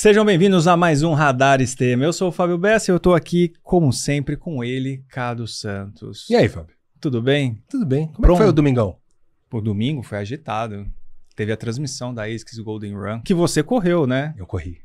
Sejam bem-vindos a mais um Radar STEM. Eu sou o Fábio Bessa e eu tô aqui, como sempre, com ele, Cado Santos. E aí, Fábio? Tudo bem? Tudo bem. Como é que foi o domingão? O domingo foi agitado. Teve a transmissão da ASICS Golden Run, que você correu, né? Eu corri.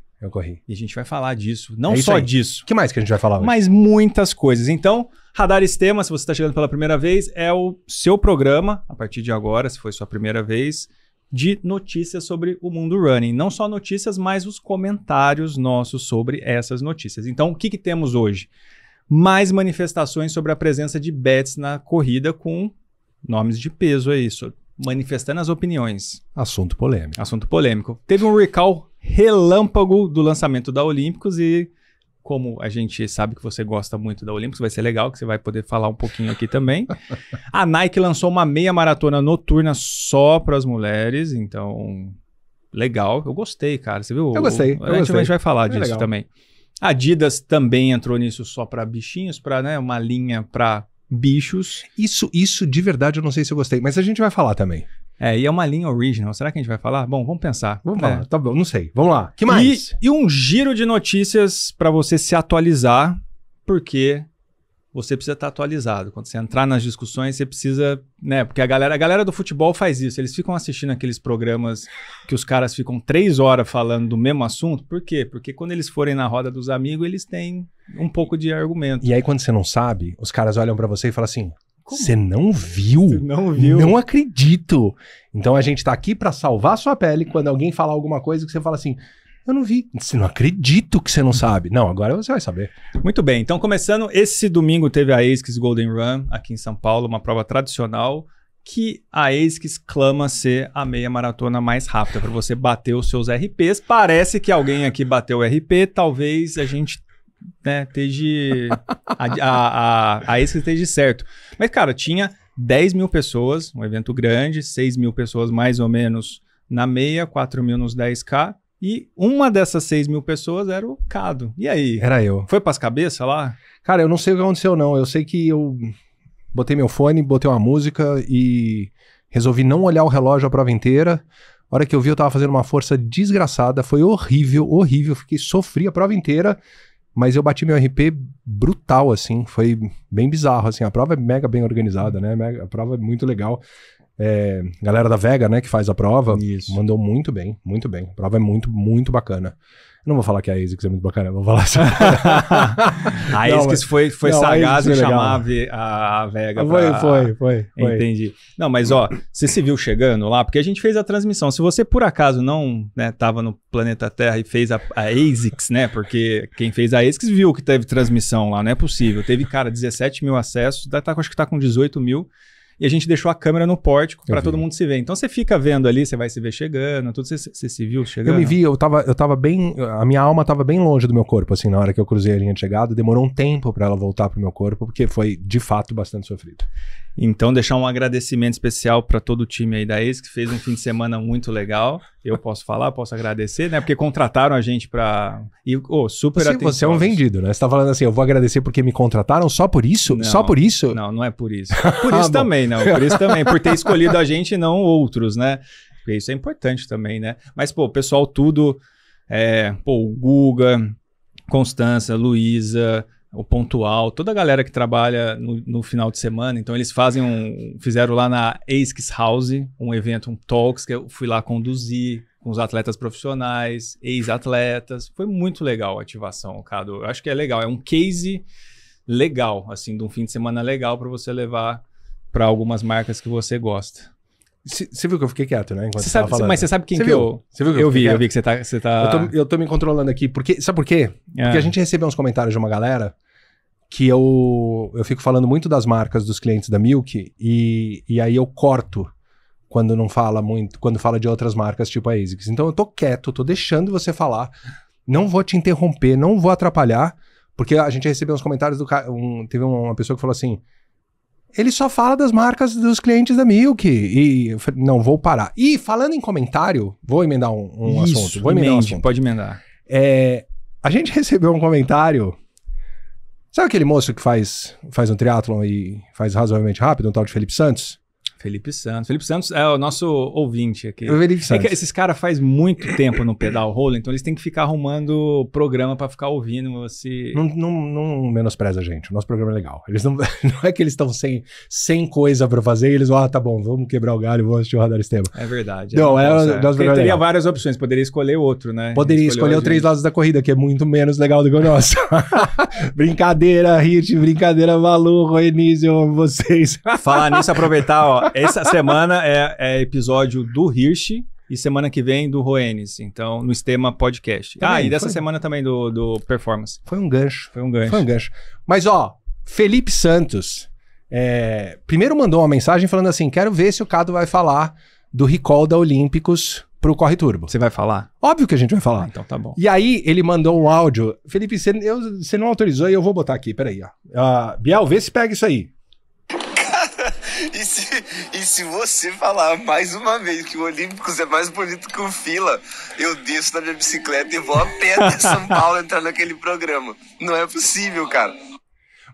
E a gente vai falar disso. Não só disso. O que mais que a gente vai falar hoje? Mas muitas coisas. Então, Radar STEM, se você está chegando pela primeira vez, é o seu programa, a partir de agora, se foi sua primeira vez, de notícias sobre o mundo running. Não só notícias, mas os comentários nossos sobre essas notícias. Então, o que temos hoje? Mais manifestações sobre a presença de bets na corrida com nomes de peso aí, manifestando as opiniões. Assunto polêmico. Teve um recall relâmpago do lançamento da Olímpicos e, como a gente sabe que você gosta muito da Olímpicos, vai ser legal que você vai poder falar um pouquinho aqui também. A Nike lançou uma meia maratona noturna só para as mulheres, então legal. Eu gostei, cara. Você viu? Eu gostei. A gente vai falar disso também. A Adidas também entrou nisso só para bichinhos, para, né, uma linha para bichos. Isso de verdade eu não sei se eu gostei, mas a gente vai falar também. E é uma linha original. Será que a gente vai falar? Bom, vamos pensar. Vamos falar. Tá bom, não sei. Vamos lá. Que mais? E um giro de notícias para você se atualizar, porque você precisa estar atualizado. Quando você entrar nas discussões, você precisa, né? Porque a galera do futebol faz isso. Eles ficam assistindo aqueles programas que os caras ficam 3 horas falando do mesmo assunto. Por quê? Porque quando eles forem na roda dos amigos, eles têm um pouco de argumento. E aí, quando você não sabe, os caras olham para você e falam assim: Você não viu? Você não viu? Não acredito. Então a gente tá aqui pra salvar a sua pele quando alguém falar alguma coisa que você fala assim: eu não vi. Você não acredito que você não sabe. Não, agora você vai saber. Muito bem. Então, começando, esse domingo teve a ASICS Golden Run aqui em São Paulo, uma prova tradicional que a ASICS clama ser a meia maratona mais rápida para você bater os seus RPs. Parece que alguém aqui bateu o RP, talvez a gente, né, esteja a ASICS esteja certo. Mas, cara, tinha 10 mil pessoas, um evento grande, 6 mil pessoas mais ou menos na meia, 4 mil nos 10K. E uma dessas 6 mil pessoas era o Cado. E aí? Era eu. Foi pras cabeças lá? Cara, eu não sei o que aconteceu, não. Eu sei que eu botei meu fone, botei uma música e resolvi não olhar o relógio a prova inteira. A hora que eu vi, eu tava fazendo uma força desgraçada. Foi horrível. Sofri a prova inteira. Mas eu bati meu RP brutal, assim. Foi bem bizarro, assim. A prova é mega bem organizada, né? A prova é muito legal. Galera da Vega, né, que faz a prova, Isso. Mandou muito bem. A prova é muito, muito bacana. Eu não vou falar que a ASICS é muito bacana, eu vou falar assim. A ASICS foi sagaz em chamar a Vega Foi. Entendi. Não, mas ó, você se viu chegando lá? Porque a gente fez a transmissão. Se você por acaso não, né, tava no planeta Terra e fez a ASICS, né, porque quem fez a ASICS viu que teve transmissão lá, não é possível. Teve, cara, 17 mil acessos, acho que tá com 18 mil. E a gente deixou a câmera no pórtico para todo mundo se ver. Então você fica vendo ali, você vai se ver chegando, tudo. Você se viu chegando? Eu me vi, eu tava bem. A minha alma tava bem longe do meu corpo, assim, na hora que eu cruzei a linha de chegada. Demorou um tempo para ela voltar pro meu corpo, porque foi de fato bastante sofrido. Então, deixar um agradecimento especial para todo o time aí da ASICS, que fez um fim de semana muito legal. Eu posso falar, posso agradecer, né? Porque contrataram a gente para. Super atenção. Você é um vendido, né? Você tá falando assim, eu vou agradecer porque me contrataram só por isso? Não, só por isso? Não é por isso. Por isso também, não. Por isso também. Por ter escolhido a gente e não outros, né? Porque isso é importante também, né? Mas, pô, o pessoal tudo. O Guga, Constança, Luísa, o Pontual, toda a galera que trabalha no final de semana. Então, eles fizeram lá na ASICS House um evento, um Talks, que eu fui lá conduzir com os atletas profissionais, ex-atletas. Foi muito legal a ativação, Cado. Eu acho que é legal. É um case legal, assim, de um fim de semana legal para você levar para algumas marcas que você gosta. Você viu que eu fiquei quieto, né? Mas você sabe quem que eu... Você viu que eu vi que você tá... Eu tô me controlando aqui. Sabe por quê? Porque a gente recebeu uns comentários de uma galera que eu fico falando muito das marcas dos clientes da Milk e aí eu corto quando não fala muito, quando fala de outras marcas tipo a ASICS. Então eu tô quieto, tô deixando você falar, não vou te interromper, não vou atrapalhar, porque a gente recebeu uns comentários teve uma pessoa que falou assim: ele só fala das marcas dos clientes da Milk. E eu falei, não, vou parar. E falando em comentário, vou emendar um assunto. Vou emendar um assunto. Pode emendar. A gente recebeu um comentário. Sabe aquele moço que faz um triatlon e faz razoavelmente rápido, um tal de Felipe Santos? Felipe Santos. Felipe Santos é o nosso ouvinte aqui. O Felipe Santos. Esses caras fazem muito tempo no pedal roller, então eles têm que ficar arrumando programa pra ficar ouvindo você. Não menospreza a gente. O nosso programa é legal. Eles não é que eles estão sem coisa pra fazer e eles vão, tá bom, vamos quebrar o galho, vamos assistir o Radar Extremo. É verdade. Não, teria legal. Várias opções, poderia escolher outro, né? Poderia escolher o Três Lados da Corrida, que é muito menos legal do que o nosso. Brincadeira, Hit, brincadeira, Malu, Roenísio, eu amo vocês. Falar nisso, aproveitar, ó. Essa semana é episódio do Hirsch e semana que vem do Roenis, então, no Estema Podcast. Também, e dessa semana também do Performance. Foi um gancho. Foi um gancho. Mas, ó, Felipe Santos, primeiro mandou uma mensagem falando assim, quero ver se o Cado vai falar do recall da Olímpicos pro Corre Turbo. Você vai falar? Óbvio que a gente vai falar. Então tá bom. E aí, ele mandou um áudio. Felipe, você não autorizou e eu vou botar aqui, peraí, ó. Biel, vê se pega isso aí. E se você falar mais uma vez que o Olímpicos é mais bonito que o Fila, eu desço da minha bicicleta e vou a pé até São Paulo entrar naquele programa. Não é possível, cara.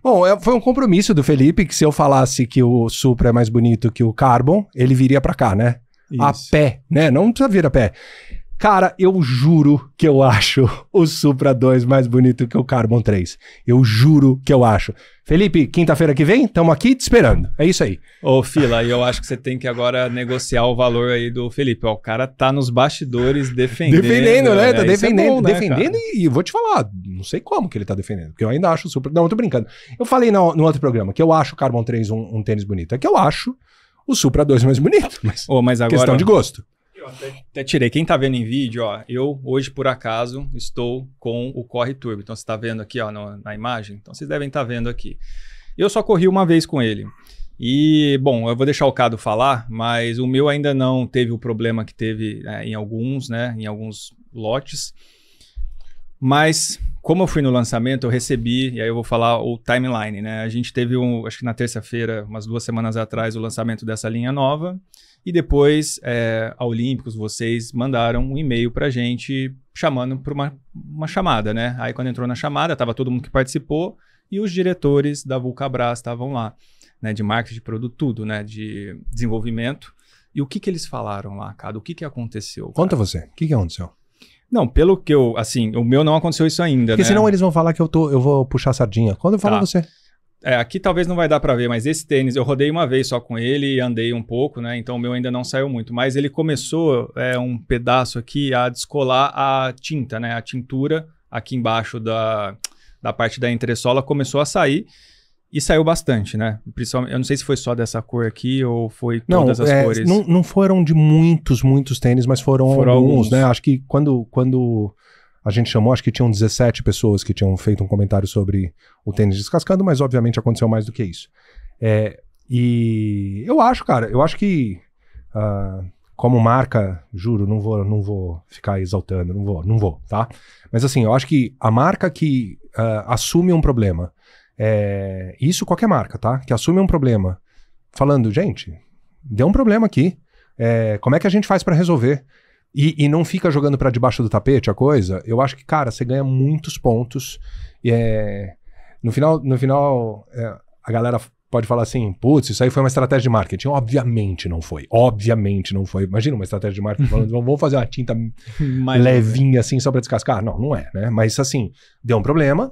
Bom, foi um compromisso do Felipe que se eu falasse que o Supra é mais bonito que o Carbon, ele viria pra cá, né? Isso. A pé, né? Não precisa vir a pé. Cara, eu juro que eu acho o Supra 2 mais bonito que o Carbon 3. Eu juro que eu acho. Felipe, quinta-feira que vem, estamos aqui te esperando. É isso aí. Ô, Fila, eu acho que você tem que agora negociar o valor aí do Felipe. Ó, o cara tá nos bastidores defendendo. Defendendo, né? Tá defendendo. É bom, né, defendendo e vou te falar, não sei como que ele tá defendendo, porque eu ainda acho o Supra... Não, eu tô brincando. Eu falei no outro programa que eu acho o Carbon 3 um tênis bonito. É que eu acho o Supra 2 mais bonito. Mas agora... questão de gosto. Eu até tirei. Quem tá vendo em vídeo, ó, eu hoje, por acaso, estou com o Corre Turbo. Então, você tá vendo aqui, ó, na imagem. Então, vocês devem estar vendo aqui. Eu só corri uma vez com ele. E, bom, eu vou deixar o Cado falar, mas o meu ainda não teve o problema que teve em alguns, né? Em alguns lotes. Mas, como eu fui no lançamento, eu recebi, e aí eu vou falar o timeline, né? A gente teve, acho que na terça-feira, umas 2 semanas atrás, o lançamento dessa linha nova. E depois, a Olímpicos, vocês mandaram um e-mail pra gente chamando para uma chamada, né? Aí quando entrou na chamada, tava todo mundo que participou e os diretores da Vulcabras estavam lá, né? De marketing, de produto, tudo, né? De desenvolvimento. E o que eles falaram lá, cara? O que aconteceu? Cara? Conta você, o que aconteceu? Não, pelo que eu, assim, o meu não aconteceu isso ainda, porque né? Senão eles vão falar que eu vou puxar a sardinha. Quando eu falo você... Aqui talvez não vai dar para ver, mas esse tênis eu rodei uma vez só com ele e andei um pouco, né? Então o meu ainda não saiu muito. Mas ele começou um pedaço aqui a descolar a tinta, né? A tintura aqui embaixo da parte da entressola começou a sair e saiu bastante, né? Principalmente, eu não sei se foi só dessa cor aqui ou foi todas as cores. Não foram de muitos tênis, mas foram alguns, né? Acho que quando a gente chamou, acho que tinham 17 pessoas que tinham feito um comentário sobre o tênis descascando, mas obviamente aconteceu mais do que isso. E eu acho, cara, que como marca, juro, não vou ficar exaltando, não vou, tá? Mas assim, eu acho que a marca que assume um problema, isso qualquer marca, tá? Que assume um problema, falando, gente, deu um problema aqui, como é que a gente faz pra resolver? E não fica jogando pra debaixo do tapete a coisa, eu acho que, cara, você ganha muitos pontos. No final a galera pode falar assim, putz, isso aí foi uma estratégia de marketing. Obviamente não foi. Imagina uma estratégia de marketing falando, vamos fazer uma tinta levinha assim só pra descascar. Não é, né? Mas assim, deu um problema,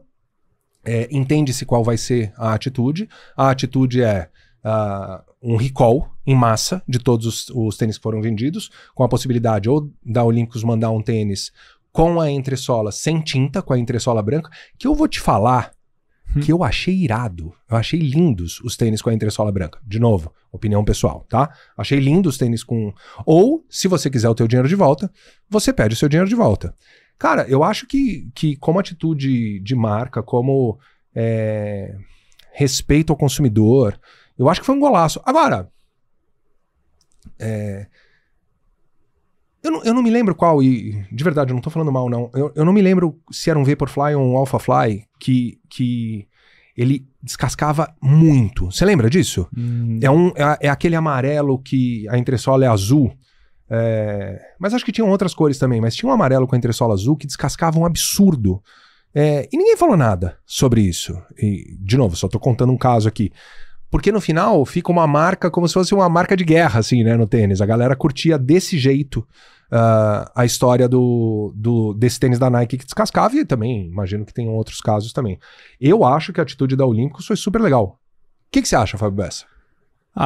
entende-se qual vai ser a atitude. A atitude é um recall em massa de todos os tênis que foram vendidos, com a possibilidade ou da Olímpicos mandar um tênis com a entressola sem tinta, com a entressola branca, que eu vou te falar que eu achei irado, eu achei lindos os tênis com a entressola branca. De novo, opinião pessoal, tá? Achei lindos os tênis com... Ou, se você quiser o teu dinheiro de volta, você pede o seu dinheiro de volta. Cara, eu acho que como atitude de marca, como respeito ao consumidor, eu acho que foi um golaço. Agora, eu não me lembro qual, e de verdade, eu não tô falando mal, não. Eu não me lembro se era um Vaporfly ou um Alphafly que ele descascava muito. Você lembra disso? É aquele amarelo que a entressola é azul. Mas acho que tinham outras cores também, mas tinha um amarelo com a entressola azul que descascava um absurdo. E ninguém falou nada sobre isso. E, de novo, só tô contando um caso aqui. Porque no final fica uma marca como se fosse uma marca de guerra, assim, né, no tênis. A galera curtia desse jeito a história desse tênis da Nike que descascava, e também imagino que tenham outros casos também. Eu acho que a atitude da Olímpicos foi super legal. O que você acha, Fábio Bessa?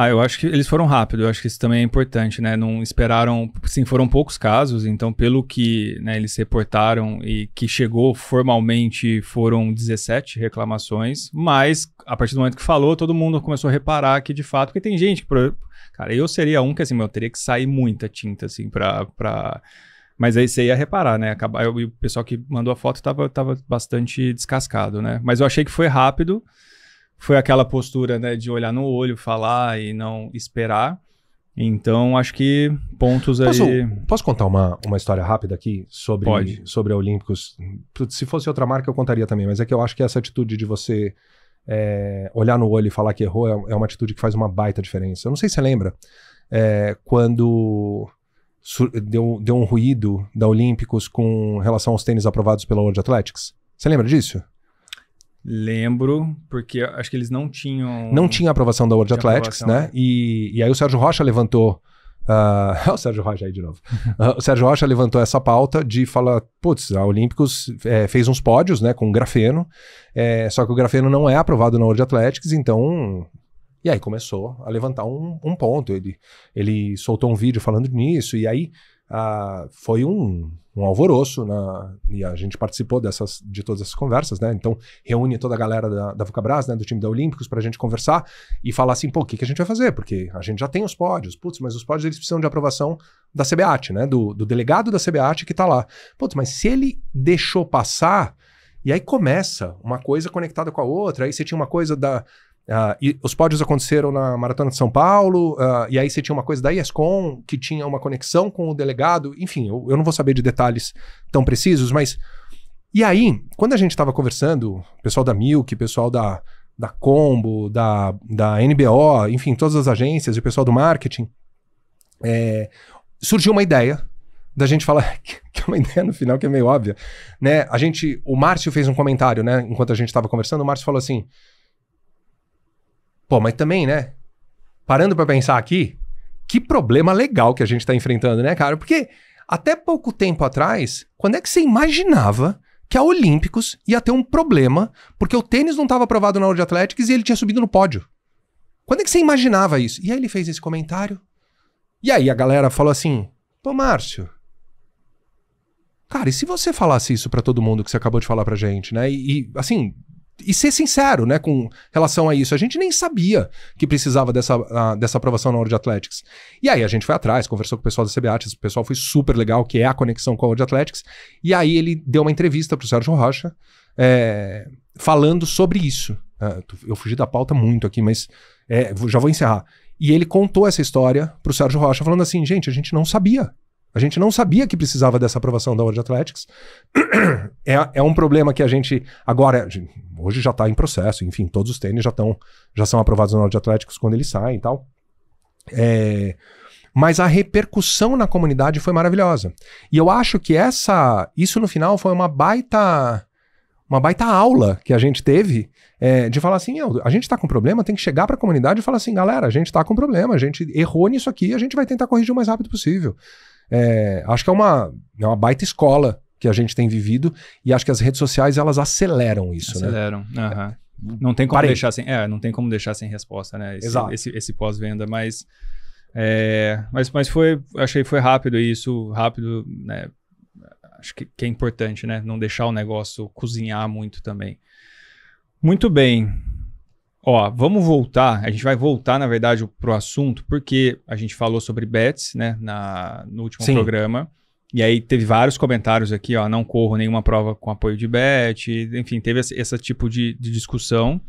Eu acho que eles foram rápidos, eu acho que isso também é importante, né? Não esperaram, sim, foram poucos casos, então pelo que, né, eles reportaram e que chegou formalmente foram 17 reclamações, mas a partir do momento que falou, todo mundo começou a reparar que de fato, porque tem gente que, cara, eu seria um que assim, eu teria que sair muita tinta assim mas aí você ia reparar, né? E o pessoal que mandou a foto tava bastante descascado, né? Mas eu achei que foi rápido. Foi aquela postura, né, de olhar no olho, falar e não esperar. Então, acho que pontos aí... Posso contar uma história rápida aqui sobre a Olímpicos? Se fosse outra marca, eu contaria também, mas é que eu acho que essa atitude de você olhar no olho e falar que errou é uma atitude que faz uma baita diferença. Eu não sei se você lembra, quando deu um ruído da Olímpicos com relação aos tênis aprovados pela World Athletics. Você lembra disso? Lembro, porque acho que eles não tinham... Não tinha aprovação da World Athletics, né? E aí o Sérgio Rocha levantou... o Sérgio Rocha aí de novo. O Sérgio Rocha levantou essa pauta de falar, putz, a Olímpicos fez uns pódios, né, com grafeno, só que o grafeno não é aprovado na World Athletics, então... E aí começou a levantar um ponto. Ele soltou um vídeo falando nisso, e aí foi um alvoroço, e a gente participou de todas essas conversas, né? Então reúne toda a galera da Vulcabras, né, do time da Olímpicos, pra gente conversar e falar assim, pô, o que a gente vai fazer? Porque a gente já tem os pódios, putz, mas os pódios eles precisam de aprovação da CBAT, né? Do delegado da CBAT que tá lá. Putz, mas se ele deixou passar, e aí começa uma coisa conectada com a outra, aí você tinha uma coisa e os pódios aconteceram na Maratona de São Paulo, e aí você tinha uma coisa da ESCOM que tinha uma conexão com o delegado, enfim, eu não vou saber de detalhes tão precisos, mas... E aí, quando a gente estava conversando, o pessoal da Milk, o pessoal da Combo, da NBO, enfim, todas as agências e o pessoal do marketing, surgiu uma ideia da gente falar, que é uma ideia no final que é meio óbvia, né? O Márcio fez um comentário, né? Enquanto a gente estava conversando, o Márcio falou assim, pô, mas também, né? Parando pra pensar aqui, que problema legal que a gente tá enfrentando, né, cara? Porque até pouco tempo atrás, quando é que você imaginava que a Olímpicos ia ter um problema porque o tênis não estava aprovado na World Athletics e ele tinha subido no pódio? Quando é que você imaginava isso? E aí ele fez esse comentário. E aí a galera falou assim, pô, Márcio, cara, e se você falasse isso pra todo mundo que você acabou de falar pra gente, né? Assim... E ser sincero, né, com relação a isso. A gente nem sabia que precisava dessa aprovação na World Athletics. E aí a gente foi atrás, conversou com o pessoal da CBAT, o pessoal foi super legal, que é a conexão com a World Athletics. E aí ele deu uma entrevista pro Sérgio Rocha, falando sobre isso. Eu fugi da pauta muito aqui, mas já vou encerrar. E ele contou essa história pro Sérgio Rocha, falando assim, gente, a gente não sabia. A gente não sabia que precisava dessa aprovação da World Athletics. É um problema que a gente agora... Hoje já está em processo, enfim, todos os tênis já são aprovados na World Athletics quando eles saem e tal. Mas a repercussão na comunidade foi maravilhosa. E eu acho que isso no final foi uma baita aula que a gente teve de falar assim, a gente tá com problema, tem que chegar para a comunidade e falar assim, galera, a gente tá com problema, a gente errou nisso aqui, a gente vai tentar corrigir o mais rápido possível. Acho que é uma baita escola que a gente tem vivido, e acho que as redes sociais, elas aceleram isso, né? Não tem como deixar sem... não tem como deixar sem resposta, né? Esse pós-venda, mas achei que foi rápido isso, né? Acho que é importante, né? Não deixar o negócio cozinhar muito também. Muito bem. Ó, vamos voltar, a gente vai voltar, na verdade, pro assunto, porque a gente falou sobre bets, né, no último programa, e aí teve vários comentários aqui, ó, não corro nenhuma prova com apoio de bet, enfim, teve esse tipo de discussão.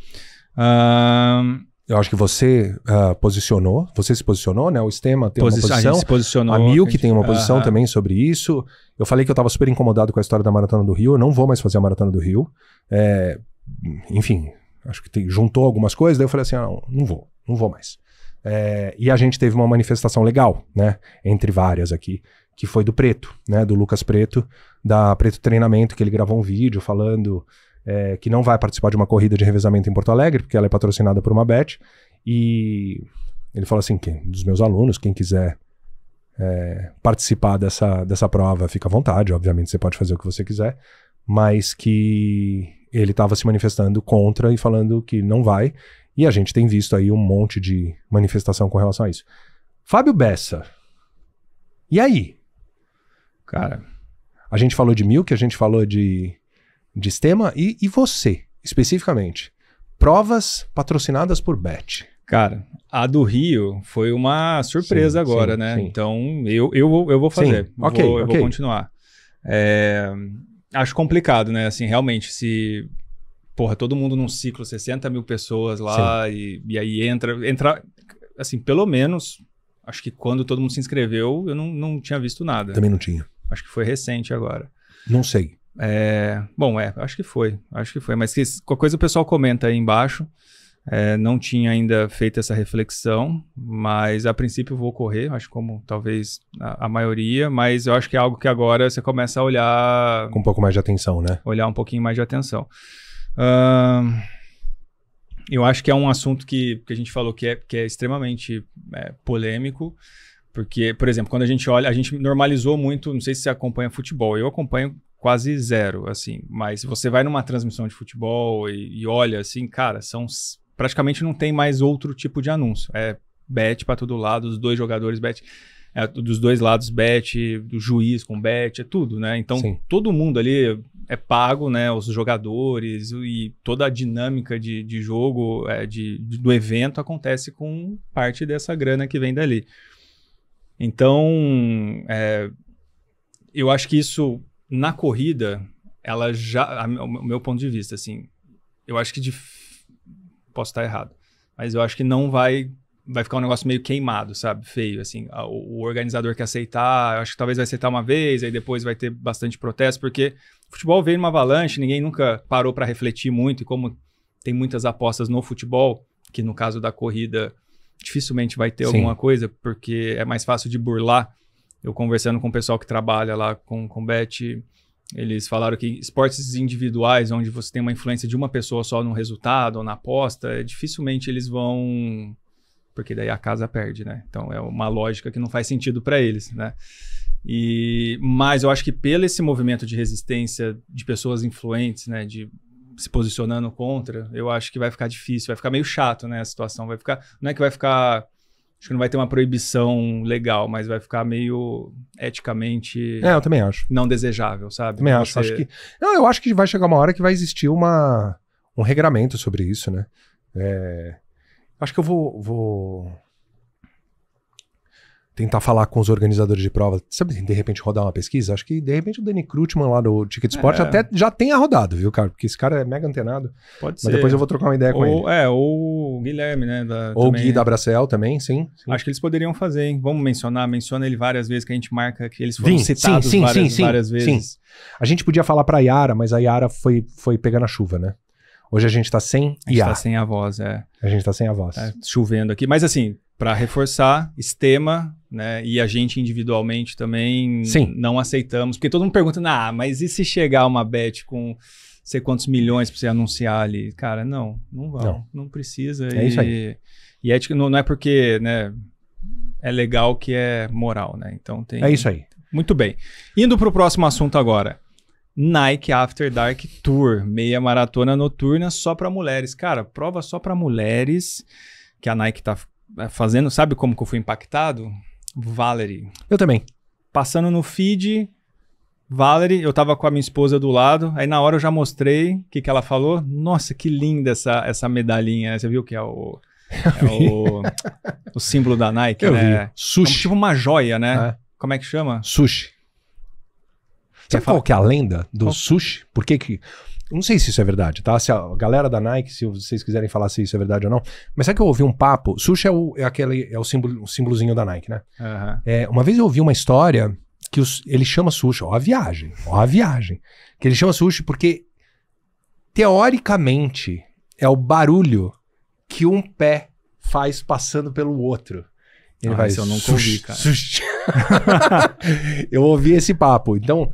Eu acho que você se posicionou, né, o Stema tem uma posição, a gente se posicionou, a Milk tem uma posição também sobre isso. Eu falei que eu estava super incomodado com a história da Maratona do Rio, eu não vou mais fazer a Maratona do Rio, enfim... Acho que juntou algumas coisas, daí eu falei assim, não vou mais. E a gente teve uma manifestação legal, né, entre várias aqui, que foi do Preto, né, do Lucas Preto, da Preto Treinamento, que ele gravou um vídeo falando que não vai participar de uma corrida de revezamento em Porto Alegre, porque ela é patrocinada por uma bet, E ele falou assim, dos meus alunos, quem quiser participar dessa prova, fica à vontade, obviamente você pode fazer o que você quiser, mas que ele estava se manifestando contra e falando que não vai, e a gente tem visto aí um monte de manifestação com relação a isso. Fábio Bessa, e aí? Cara, a gente falou de Milk, a gente falou de Stema, e você, especificamente? Provas patrocinadas por Bet. Cara, a do Rio foi uma surpresa agora, né? Sim. Então, eu vou fazer. Eu vou continuar. Acho complicado, né? Assim, realmente, se... Porra, todo mundo num ciclo, 60 mil pessoas lá, e aí entra... Assim, pelo menos, acho que quando todo mundo se inscreveu, eu não tinha visto nada. Também não tinha. Acho que foi recente agora. Não sei. Acho que foi. Mas qualquer coisa o pessoal comenta aí embaixo. Não tinha ainda feito essa reflexão, mas a princípio vou correr, acho como talvez a maioria, mas eu acho que é algo que agora você começa a olhar... Com um pouco mais de atenção, né? Olhar um pouquinho mais de atenção. Eu acho que é um assunto que a gente falou que é extremamente polêmico, porque, por exemplo, quando a gente olha, a gente normalizou muito, não sei se você acompanha futebol, eu acompanho quase zero, assim, mas se você vai numa transmissão de futebol e olha, assim, cara, praticamente não tem mais outro tipo de anúncio. É bet para todo lado, os dois jogadores bet, dos dois lados bet, do juiz com bet, é tudo, né? Então, todo mundo ali é pago, né? Os jogadores e toda a dinâmica de jogo do evento acontece com parte dessa grana que vem dali. Então, eu acho que isso, na corrida, ela já... O meu ponto de vista, assim, eu acho que posso estar errado, mas eu acho que não vai ficar um negócio meio queimado, sabe? Feio, assim. O organizador quer aceitar, eu acho que talvez vai aceitar uma vez, aí depois vai ter bastante protesto, porque o futebol veio numa avalanche, ninguém nunca parou para refletir muito, e como tem muitas apostas no futebol, que no caso da corrida dificilmente vai ter alguma coisa, porque é mais fácil de burlar. Eu conversando com o pessoal que trabalha lá com bet, eles falaram que esportes individuais, onde você tem uma influência de uma pessoa só no resultado ou na aposta, dificilmente eles vão... Porque daí a casa perde, né? Então é uma lógica que não faz sentido para eles, né? Mas eu acho que pelo esse movimento de resistência de pessoas influentes, né? De se posicionando contra, eu acho que vai ficar difícil, vai ficar meio chato, né? A situação vai ficar... Não é que vai ficar... Acho que não vai ter uma proibição legal, mas vai ficar meio eticamente... eu também acho. Não desejável, sabe? Também acho. Eu acho que vai chegar uma hora que vai existir um regramento sobre isso, né? Acho que eu vou tentar falar com os organizadores de prova. Sabe, de repente rodar uma pesquisa? Acho que de repente o Dani Krutman lá do Ticket Sport até já tenha rodado, viu, cara? Porque esse cara é mega antenado. Pode ser. Mas depois eu vou trocar uma ideia com ele. Ou o Guilherme, né? Ou o Gui da Bracel também, sim. Acho que eles poderiam fazer, hein? Vamos menciona ele várias vezes, que a gente marca que eles foram citados várias vezes. Sim. A gente podia falar pra Yara, mas a Yara foi pegando a chuva, né? Hoje a gente tá sem IA. A gente tá sem a voz, A gente tá sem a voz. Chovendo aqui. Mas assim, para reforçar, Stema, né? E a gente individualmente também não aceitamos. Porque todo mundo pergunta, mas e se chegar uma bet com sei quantos milhões para você anunciar ali? Cara, não vão. Não precisa. É isso aí. E ética não é porque, né, é legal que é moral, né? Então tem... É isso aí. Muito bem. Indo pro próximo assunto agora. Nike After Dark Tour, meia maratona noturna só para mulheres. Cara, prova só para mulheres que a Nike tá fazendo. Sabe como que eu fui impactado? Valerie. Eu também. Passando no feed, Valerie, eu tava com a minha esposa do lado, aí na hora eu já mostrei o que ela falou. Nossa, que linda essa medalhinha, né? Você viu que é o símbolo da Nike, né? Sushi. É tipo uma joia, né? Como é que chama? Sushi. Sabe qual que é a lenda do sushi? Por que não sei se isso é verdade, tá? Se a galera da Nike, se vocês quiserem falar se isso é verdade ou não. Mas sabe que eu ouvi um papo? Sushi é o símbolozinho da Nike, né? Uma vez eu ouvi uma história que ele chama sushi. Ó a viagem. Que ele chama sushi porque, teoricamente, é o barulho que um pé faz passando pelo outro. Ele vai, isso eu nunca ouvi, cara. Eu ouvi esse papo. Então...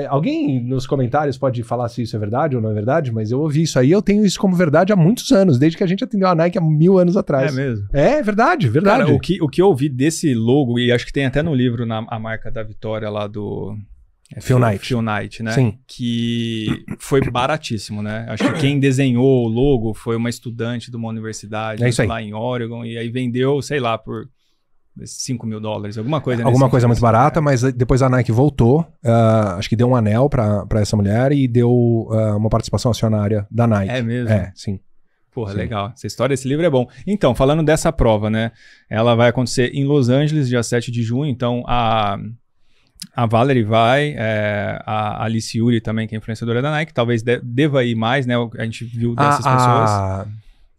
Alguém nos comentários pode falar se isso é verdade ou não é verdade, mas eu ouvi isso aí, eu tenho isso como verdade há muitos anos, desde que a gente atendeu a Nike há 1000 anos atrás. É mesmo? É verdade, verdade. Cara, o que eu ouvi desse logo, e acho que tem até no livro a marca da Vitória lá do... Phil Knight. Phil Knight, né? Sim. Que foi baratíssimo, né? Acho que quem desenhou o logo foi uma estudante de uma universidade lá em Oregon, e aí vendeu, sei lá, por $5.000, alguma coisa. Alguma coisa muito barata, mas depois a Nike voltou, acho que deu um anel pra essa mulher e deu uma participação acionária da Nike. É mesmo? É, sim. Porra, sim. Legal. Essa história, esse livro é bom. Então, falando dessa prova, né? Ela vai acontecer em Los Angeles, dia 7 de junho. Então, a Valerie vai, a Alice Yuri também, que é influenciadora da Nike, talvez deva ir mais, né? A gente viu dessas pessoas.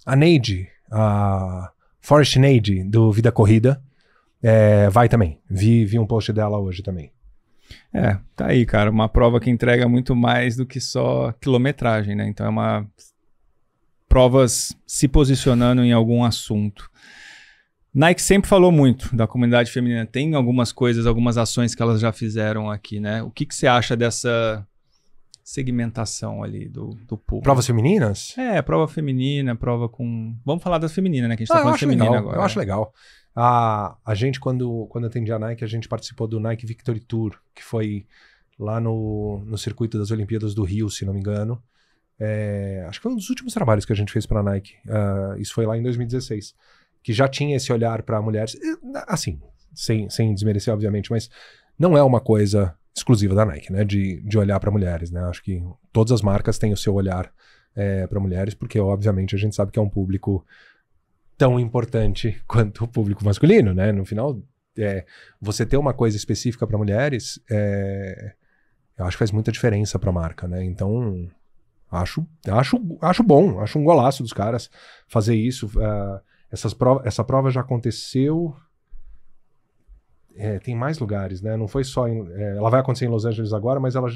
A Neide, a Forrest Neide, do Vida Corrida, vai também. Vi um post dela hoje também. Tá aí, cara. Uma prova que entrega muito mais do que só quilometragem, né? Então provas se posicionando em algum assunto. Nike sempre falou muito da comunidade feminina. Tem algumas coisas, algumas ações que elas já fizeram aqui, né? O que você acha dessa segmentação ali do público? Provas femininas? Prova feminina, prova com... Vamos falar das femininas, né? Que a gente tá falando feminina agora. Eu acho legal. A gente, quando atendia a Nike, a gente participou do Nike Victory Tour, que foi lá no circuito das Olimpíadas do Rio, se não me engano. Acho que foi um dos últimos trabalhos que a gente fez para a Nike. Isso foi lá em 2016. Que já tinha esse olhar para mulheres. Assim, sem desmerecer, obviamente, mas não é uma coisa exclusiva da Nike, né? De olhar para mulheres, né? Acho que todas as marcas têm o seu olhar para mulheres, porque, obviamente, a gente sabe que é um público tão importante quanto o público masculino, né? No final, você ter uma coisa específica para mulheres, eu acho que faz muita diferença para a marca, né? Então, acho bom, acho um golaço dos caras fazer isso. Essa prova já aconteceu... tem mais lugares, né? Não foi só... ela vai acontecer em Los Angeles agora, mas ela...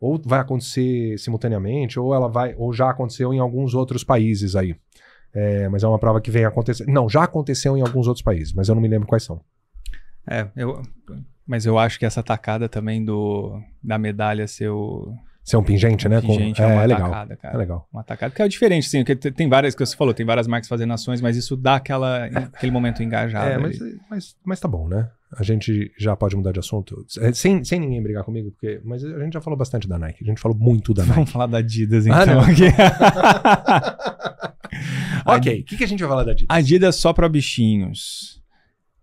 Ou vai acontecer simultaneamente, ou já aconteceu em alguns outros países aí. Mas é uma prova que vem acontecer... Não, já aconteceu em alguns outros países, mas eu não me lembro quais são. Mas eu acho que essa tacada também da medalha ser um pingente, né? Pingente é uma tacada, cara. É legal. Uma tacada, porque é diferente, sim. Porque tem várias, que você falou, tem várias marcas fazendo ações, mas isso dá aquele momento engajado. Mas tá bom, né? A gente já pode mudar de assunto. Sem ninguém brigar comigo, mas a gente já falou bastante da Nike. A gente falou muito da Nike. Vamos falar da Adidas, então. Ok, o que a gente vai falar da Adidas? Adidas só pra bichinhos.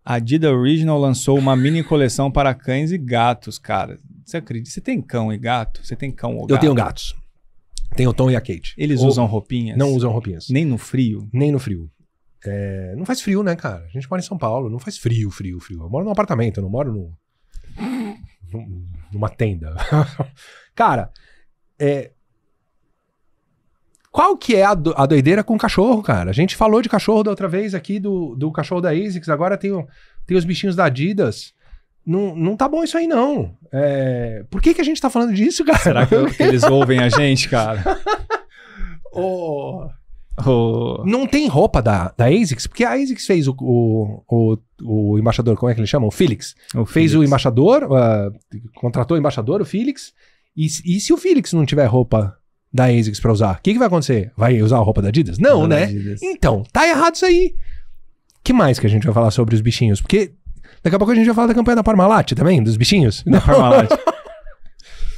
A Adidas Original lançou uma mini coleção para cães e gatos, cara. Você acredita? Você tem cão e gato? Você tem cão ou gato? Eu tenho gatos. Tenho o Tom e a Kate. Eles usam roupinhas? Não usam roupinhas. Nem no frio? Nem no frio. Não faz frio, né, cara? A gente mora em São Paulo, não faz frio. Eu moro num apartamento, eu não moro numa tenda. Cara, qual que é a doideira com o cachorro, cara? A gente falou de cachorro da outra vez aqui, do cachorro da ASICS, agora tem os bichinhos da Adidas. Não tá bom isso aí, não. Por que a gente tá falando disso, cara? Será que eles ouvem a gente, cara? Não tem roupa da ASICS, porque a ASICS fez o embaixador, como é que ele chama? O Felix. Fez o embaixador, contratou o embaixador, o Felix. E se o Felix não tiver roupa da ASICS pra usar, o que vai acontecer? Vai usar a roupa da Adidas? Não, né? Adidas. Então, tá errado isso aí. O que mais que a gente vai falar sobre os bichinhos? Porque daqui a pouco a gente vai falar da campanha da Parmalat também, dos bichinhos. Da Parmalat.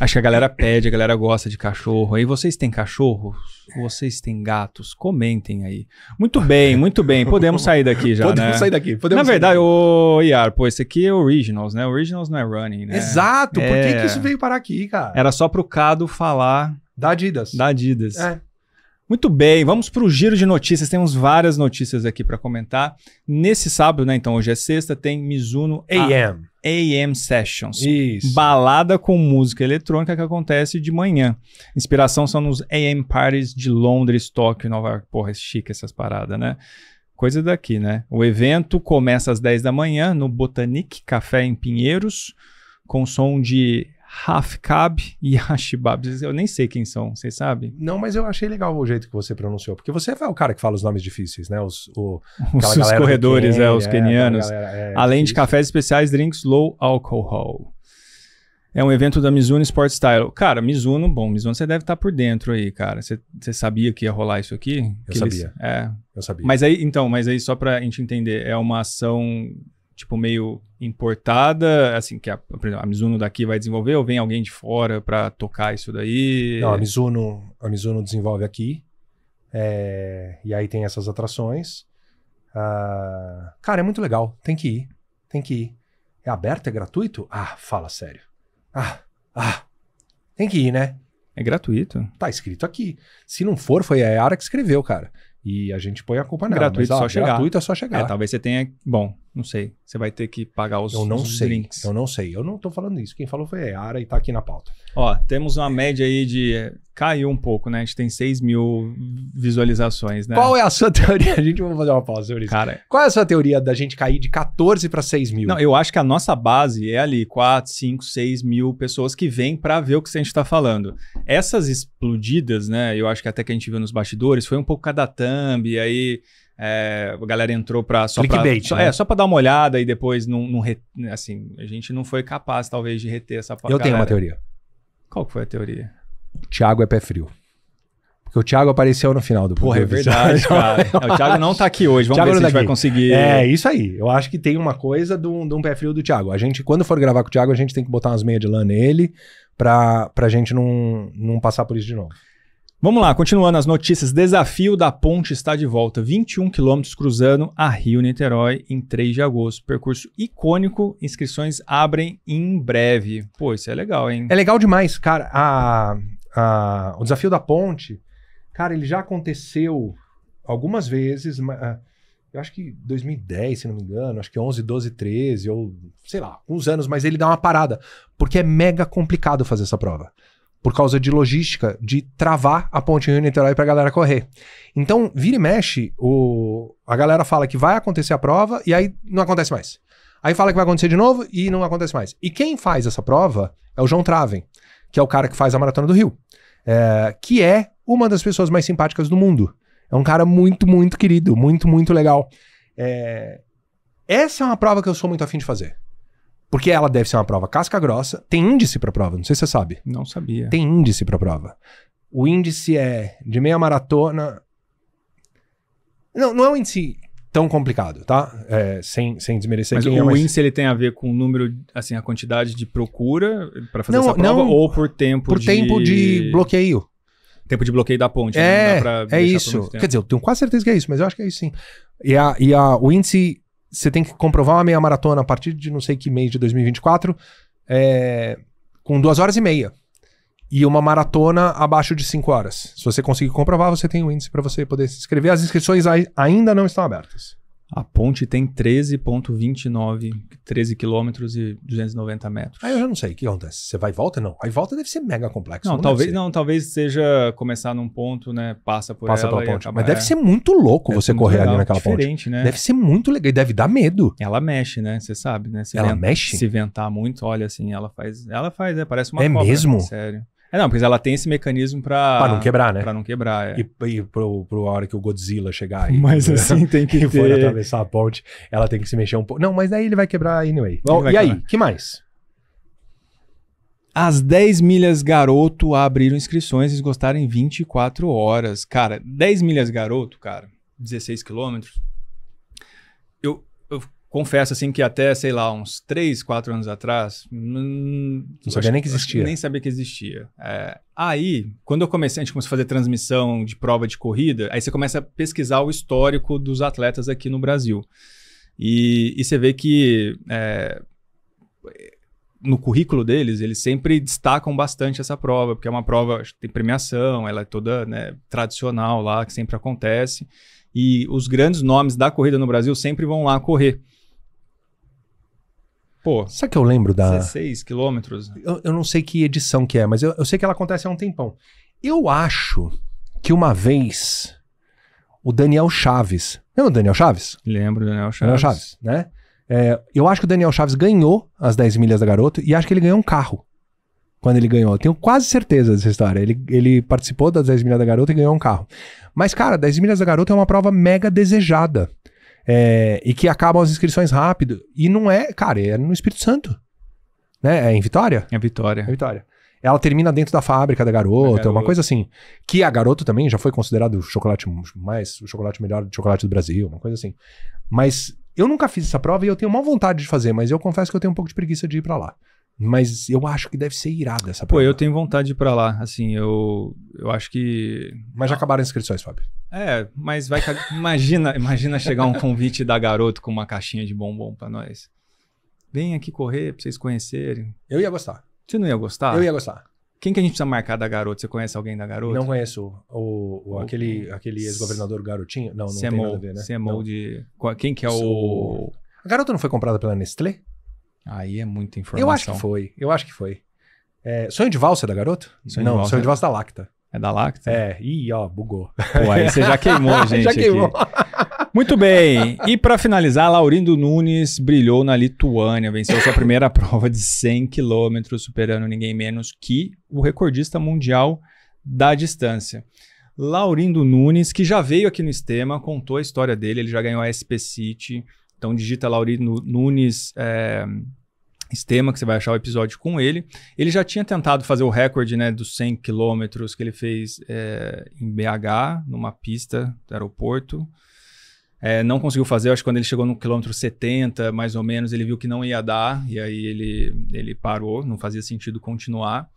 Acho que a galera pede, a galera gosta de cachorro. Aí vocês têm cachorros? Vocês têm gatos? Comentem aí. Muito bem, muito bem. Podemos sair daqui já, Podemos sair daqui. Na verdade, ô Iar, esse aqui é Originals, né? Originals não é Running, né? Exato. Por que isso veio parar aqui, cara? Era só pro Cado falar... Da Adidas. Muito bem, vamos para o giro de notícias. Temos várias notícias aqui para comentar. Nesse sábado, né? Então hoje é sexta, tem Mizuno AM Sessions. Isso. Balada com música eletrônica que acontece de manhã. Inspiração são nos AM Parties de Londres, Tóquio, Nova York. Porra, é chique essas paradas, né? Coisa daqui, né? O evento começa às 10 da manhã no Botanic Café em Pinheiros, com som de Half Cab e Ashibab. Eu nem sei quem são, vocês sabem? Não, mas eu achei legal o jeito que você pronunciou, porque você é o cara que fala os nomes difíceis, né? Os corredores, os quenianos. Além de cafés especiais, drinks low alcohol. É um evento da Mizuno Sport Style. Cara, Mizuno você deve estar por dentro aí, cara. Você sabia que ia rolar isso aqui? Eu sabia. Eu sabia. Mas aí só pra gente entender, é uma ação, tipo, meio importada, assim, que por exemplo, a Mizuno daqui vai desenvolver ou vem alguém de fora pra tocar isso daí? Não, a Mizuno desenvolve aqui. E aí tem essas atrações. Cara, é muito legal. Tem que ir. É aberto? É gratuito? Fala sério. Tem que ir, né? É gratuito. Tá escrito aqui. Se não for, foi a Yara que escreveu, cara. E a gente põe a culpa nela. Gratuito, mas, só chegar. Gratuito é só chegar. Talvez você tenha... Bom, não sei. Você vai ter que pagar os links. Eu não sei. Eu não tô falando isso. Quem falou foi a Yara e tá aqui na pauta. Ó, temos uma média aí de... Caiu um pouco, né? A gente tem 6 mil visualizações, né? Qual é a sua teoria? A gente vai fazer uma pausa sobre isso. Cara, qual é a sua teoria da gente cair de 14 para 6 mil? Não, eu acho que a nossa base é ali 4, 5, 6 mil pessoas que vêm pra ver o que a gente tá falando. Essas explodidas, né? Eu acho que até que a gente viu nos bastidores, foi um pouco cada thumb, e aí... a galera entrou pra... Clickbait, né? Só pra dar uma olhada e depois assim, a gente não foi capaz, talvez, de reter essa galera. Eu tenho uma teoria. Qual que foi a teoria? O Thiago é pé frio. Porque o Thiago apareceu no final do Porra, é verdade, cara. O Thiago não tá aqui hoje. Vamos ver se a gente vai conseguir... É, isso aí. Eu acho que tem uma coisa de um pé frio do Thiago. A gente, quando for gravar com o Thiago, a gente tem que botar umas meias de lã nele pra gente não passar por isso de novo. Vamos lá, continuando as notícias. Desafio da Ponte está de volta. 21 quilômetros cruzando a Rio-Niterói em 3 de agosto. Percurso icônico. Inscrições abrem em breve. Pô, isso é legal, hein? É legal demais, cara. O desafio da Ponte, cara, ele já aconteceu algumas vezes. Eu acho que 2010, se não me engano. Acho que 11, 12, 13, ou sei lá, uns anos. Mas ele dá uma parada. Porque é mega complicado fazer essa prova. Por causa de logística, de travar a ponte Rio-Niterói pra galera correr. Então, vira e mexe, a galera fala que vai acontecer a prova e aí não acontece mais. Aí fala que vai acontecer de novo e não acontece mais. E quem faz essa prova é o João Traven, que é o cara que faz a Maratona do Rio. Que é uma das pessoas mais simpáticas do mundo. É um cara muito, muito querido, muito, muito legal. Essa é uma prova que eu sou muito afim de fazer. Porque ela deve ser uma prova casca grossa. Tem índice pra prova, não sei se você sabe. Não sabia. Tem índice pra prova. O índice é de meia maratona... Não é um índice tão complicado, tá? Sem desmerecer quem é. Mas o índice ele tem a ver com o número, assim, a quantidade de procura pra fazer essa prova ou por tempo por tempo de bloqueio. Tempo de bloqueio da ponte. Não dá pra isso. Quer dizer, eu tenho quase certeza que é isso, mas eu acho que é isso sim. O índice... Você tem que comprovar uma meia maratona a partir de não sei que mês de 2024 com 2 horas e meia. E uma maratona abaixo de 5 horas. Se você conseguir comprovar, você tem o índice para você poder se inscrever. As inscrições ainda não estão abertas. A ponte tem 13,29, 13 quilômetros e 290 metros. Aí eu já não sei o que acontece. Você vai e volta? Não. Aí volta deve ser mega complexo. Talvez seja começar num ponto, né? Passa pela ponte. Mas deve ser muito louco você correr ali naquela ponte. Né? Deve ser muito legal e deve dar medo. Ela mexe, né? Você sabe, né? Mexe? Se ventar muito, olha assim, ela faz, parece uma cobra. É mesmo? Sério. Não, porque ela tem esse mecanismo pra não quebrar, né? Pra não quebrar, E pro hora que o Godzilla chegar aí. Mas assim, tem que for atravessar a ponte, ela tem que se mexer um pouco. Não, mas daí ele vai quebrar anyway. E aí, que mais? As 10 milhas garoto abriram inscrições e esgotaram em 24 horas. Cara, 10 milhas garoto, cara, 16 quilômetros. Eu confesso, assim, que até, sei lá, uns 3, 4 anos atrás... Não sabia nem que existia. Nem sabia que existia. Aí, quando a gente começou a fazer transmissão de prova de corrida, aí você começa a pesquisar o histórico dos atletas aqui no Brasil. E você vê que no currículo deles, eles sempre destacam bastante essa prova, porque é uma prova que tem premiação, ela é toda, né, tradicional lá, que sempre acontece. E os grandes nomes da corrida no Brasil sempre vão lá correr. Pô, sabe que eu lembro da... 16 quilômetros? Eu não sei que edição que é, mas eu sei que ela acontece há um tempão. Eu acho que uma vez o Daniel Chaves... Lembra o Daniel Chaves? Lembro do Daniel Chaves. Daniel Chaves, né? Eu acho que o Daniel Chaves ganhou as 10 milhas da Garoto e acho que ele ganhou um carro quando ele ganhou. Eu tenho quase certeza dessa história. Ele participou das 10 milhas da Garoto e ganhou um carro. Mas, cara, 10 milhas da Garoto é uma prova mega desejada. E que acabam as inscrições rápido. E não é, cara, é no Espírito Santo. né? É em Vitória? É Vitória. É Vitória. Ela termina dentro da fábrica da garota, uma coisa assim. Que a Garoto também já foi considerado o chocolate melhor de chocolate do Brasil, uma coisa assim. Mas eu nunca fiz essa prova e eu tenho uma vontade de fazer, mas eu confesso que eu tenho um pouco de preguiça de ir pra lá. Mas eu acho que deve ser irada essa prova. Pô, eu tenho vontade de ir pra lá, assim, eu acho que... Mas já acabaram as inscrições, Fábio. Mas vai... imagina chegar um convite da Garoto com uma caixinha de bombom pra nós. Vem aqui correr pra vocês conhecerem. Eu ia gostar. Você não ia gostar? Eu ia gostar. Quem que a gente precisa marcar da Garoto? Você conhece alguém da Garoto? Não conheço aquele ex-governador Garotinho. Não tem nada a ver, né? CMO de... Quem que é o... A Garoto não foi comprada pela Nestlé? Aí é muita informação. Eu acho que foi. Sonho de Valsa é da Garoto? Sonho de Valsa da Lacta. É da Lacta? Bugou. Pô, aí você já queimou a gente. Já queimou. Muito bem. E para finalizar, Laurindo Nunes brilhou na Lituânia, venceu sua primeira prova de 100 km, superando ninguém menos que o recordista mundial da distância. Laurindo Nunes, que já veio aqui no Estema, contou a história dele, ele já ganhou a SP City. Então digita Laurindo Nunes Estema, que você vai achar o episódio com ele. Ele já tinha tentado fazer o recorde, né, dos 100 km que ele fez em BH, numa pista do aeroporto. Não conseguiu fazer, acho que quando ele chegou no quilômetro 70, mais ou menos, ele viu que não ia dar, e aí ele parou, não fazia sentido continuar.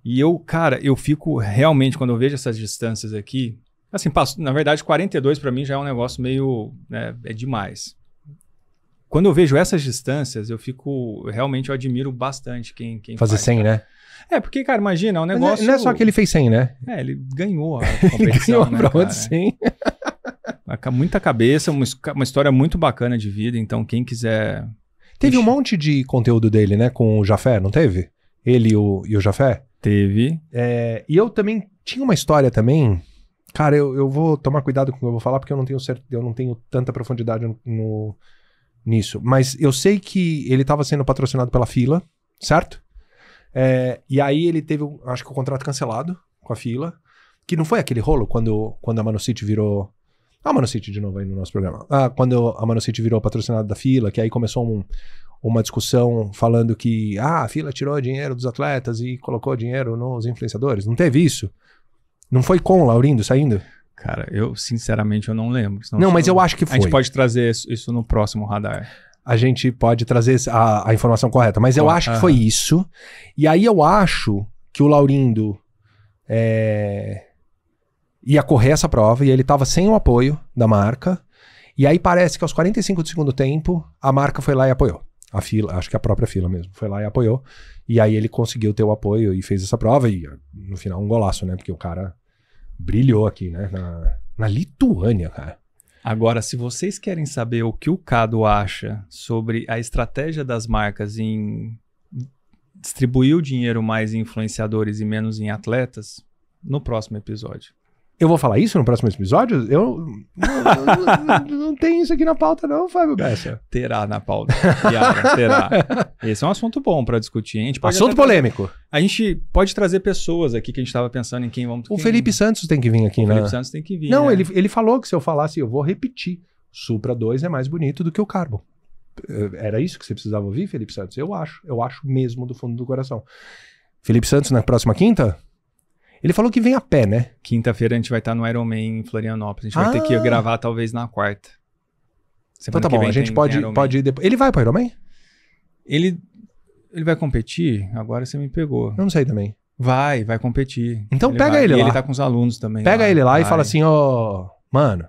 E eu fico realmente, quando eu vejo essas distâncias aqui, assim, na verdade, 42 para mim já é um negócio meio, né, é demais. Quando eu vejo essas distâncias, eu admiro bastante quem fazer faz, 100, cara. né? Porque, cara, imagina, é um negócio... Não é só que ele fez 100, né? Ele ganhou a competição, ganhou a prova de 100. Muita cabeça, uma história muito bacana de vida, então quem quiser... Teve um monte de conteúdo dele, né, com o Jafé, não teve? Ele e o Jafé? Teve. E eu também tinha uma história também... Cara, eu vou tomar cuidado com o que eu vou falar, porque eu não tenho tanta profundidade nisso. Mas eu sei que ele estava sendo patrocinado pela Fila, certo? E aí ele teve, acho que o contrato cancelado com a Fila, que não foi aquele rolo quando a Manocity virou... A Manocity de novo aí no nosso programa. Quando a Manocity virou patrocinado da Fila, que aí começou uma discussão falando que a Fila tirou dinheiro dos atletas e colocou dinheiro nos influenciadores. Não teve isso? Não foi com o Laurindo saindo? Cara, sinceramente eu não lembro. Não, mas eu acho que foi. A gente pode trazer isso no próximo radar. A gente pode trazer a informação correta, mas eu acho que foi isso. E aí eu acho que o Laurindo ia correr essa prova e ele estava sem o apoio da marca. E aí parece que aos 45 do segundo tempo, a marca foi lá e apoiou. A Fila, acho que a própria Fila mesmo, foi lá e apoiou. E aí ele conseguiu ter o apoio e fez essa prova. E no final um golaço, né? Porque o cara brilhou aqui, né? Na Lituânia, cara. Agora, se vocês querem saber o que o Cado acha sobre a estratégia das marcas em distribuir o dinheiro mais em influenciadores e menos em atletas, no próximo episódio. Eu vou falar isso no próximo episódio? Eu não tenho isso aqui na pauta não, Fábio Bessa. Terá na pauta. Yara, terá. Esse é um assunto bom pra discutir. A gente pode assunto polêmico. A gente pode trazer pessoas aqui que a gente tava pensando em quem vamos... O Felipe Santos tem que vir aqui, né? O Felipe Santos tem que vir, Não, né? ele falou que se eu falasse, eu vou repetir. Supra 2 é mais bonito do que o Carbon. Era isso que você precisava ouvir, Felipe Santos? Eu acho mesmo do fundo do coração. Felipe Santos na próxima quinta? Ele falou que vem a pé, né? Quinta-feira a gente vai estar no Ironman em Florianópolis. A gente vai ter que gravar talvez na quarta. Então tá bom, a gente pode ir depois. Ele vai para o Ironman? Ele vai competir? Agora você me pegou. Eu não sei também. Vai competir. Então pega ele lá. E ele tá com os alunos também. Pega ele lá e fala assim, mano,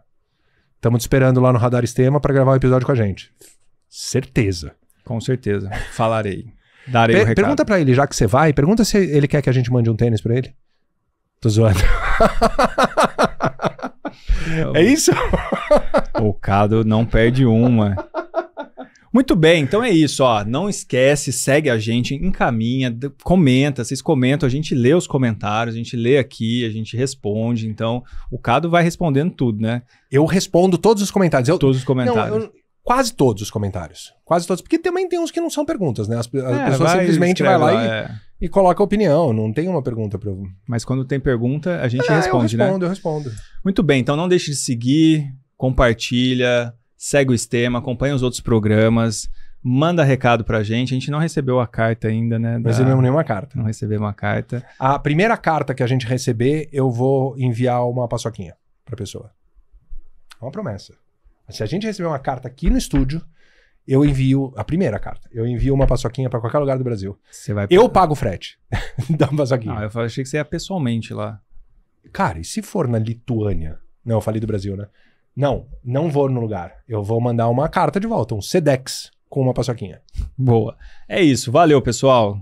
estamos te esperando lá no Radar Estema para gravar um episódio com a gente. Certeza. Com certeza. Falarei. Darei o recado. Pergunta pra ele, já que você vai, pergunta se ele quer que a gente mande um tênis pra ele. Tô zoando. É isso? O Cado não perde uma. Muito bem, então é isso, ó. Não esquece, segue a gente, encaminha, comenta, vocês comentam, a gente lê os comentários, a gente lê aqui, a gente responde. Então, o Cado vai respondendo tudo, né? Eu respondo todos os comentários. Todos os comentários. Não, quase todos os comentários. Quase todos. Porque também tem uns que não são perguntas, né? As pessoas simplesmente vai lá e coloca a opinião. Não tem uma pergunta pra eu... Mas quando tem pergunta, a gente responde, né? Eu respondo. Muito bem, então não deixe de seguir, compartilha, segue o Estema, acompanha os outros programas. Manda recado pra gente. A gente não recebeu a carta ainda, né? Não recebemos nenhuma carta. Não recebemos uma carta. A primeira carta que a gente receber, eu vou enviar uma paçoquinha pra pessoa. É uma promessa. Se a gente receber uma carta aqui no estúdio, eu envio a primeira carta. Eu envio uma paçoquinha pra qualquer lugar do Brasil. Você vai... Eu pago o frete da paçoquinha. Ah, eu achei que você ia pessoalmente lá. Cara, e se for na Lituânia? Não, eu falei do Brasil, né? Não vou no lugar. Eu vou mandar uma carta de volta, um Sedex com uma paçoquinha. Boa. É isso. Valeu, pessoal.